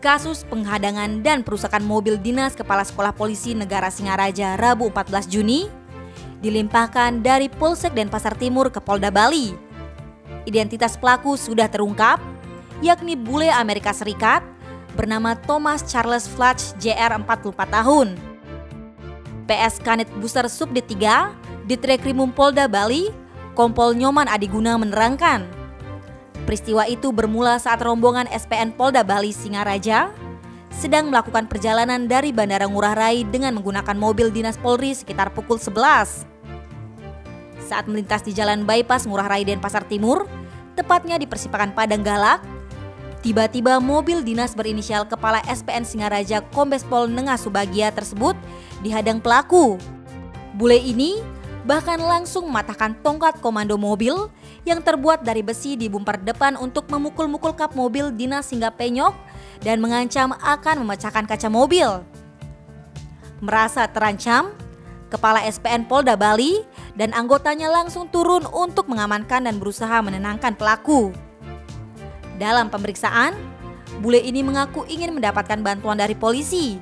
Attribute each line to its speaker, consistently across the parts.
Speaker 1: kasus penghadangan dan perusakan mobil dinas Kepala Sekolah Polisi Negara Singaraja Rabu 14 Juni dilimpahkan dari Polsek Denpasar Timur ke Polda Bali. Identitas pelaku sudah terungkap, yakni bule Amerika Serikat bernama Thomas Charles Flatch JR 44 tahun. PS Kanit Buser Subdit 3 Ditreskrimum Polda Bali, Kompol Nyoman Adiguna menerangkan, peristiwa itu bermula saat rombongan SPN Polda Bali Singaraja sedang melakukan perjalanan dari Bandara Ngurah Rai dengan menggunakan mobil dinas Polri sekitar pukul 11. Saat melintas di Jalan Bypass Ngurah Rai Denpasar Timur, tepatnya di persimpangan Padang Galak, tiba-tiba mobil dinas berinisial Kepala SPN Singaraja Kombes Pol Nengah Subagia tersebut dihadang pelaku. Bule ini bahkan langsung mematahkan tongkat komando mobil yang terbuat dari besi di bumper depan untuk memukul-mukul kap mobil dinas hingga penyok dan mengancam akan memecahkan kaca mobil. Merasa terancam, Kepala SPN Polda Bali dan anggotanya langsung turun untuk mengamankan dan berusaha menenangkan pelaku. Dalam pemeriksaan, bule ini mengaku ingin mendapatkan bantuan dari polisi.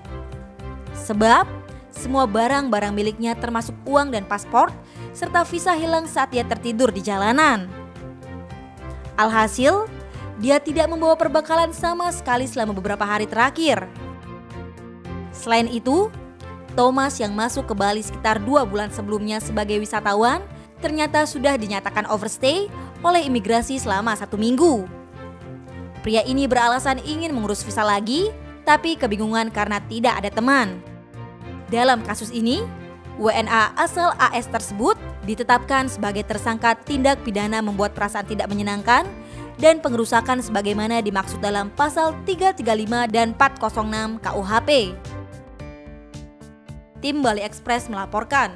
Speaker 1: Sebab semua barang-barang miliknya termasuk uang dan paspor serta visa hilang saat dia tertidur di jalanan. Alhasil, dia tidak membawa perbekalan sama sekali selama beberapa hari terakhir. Selain itu, Thomas yang masuk ke Bali sekitar 2 bulan sebelumnya sebagai wisatawan ternyata sudah dinyatakan overstay oleh imigrasi selama 1 minggu. Pria ini beralasan ingin mengurus visa lagi, tapi kebingungan karena tidak ada teman. Dalam kasus ini, WNA asal AS tersebut ditetapkan sebagai tersangka tindak pidana membuat perasaan tidak menyenangkan dan pengerusakan sebagaimana dimaksud dalam pasal 335 dan 406 KUHP. Tim Bali Express melaporkan.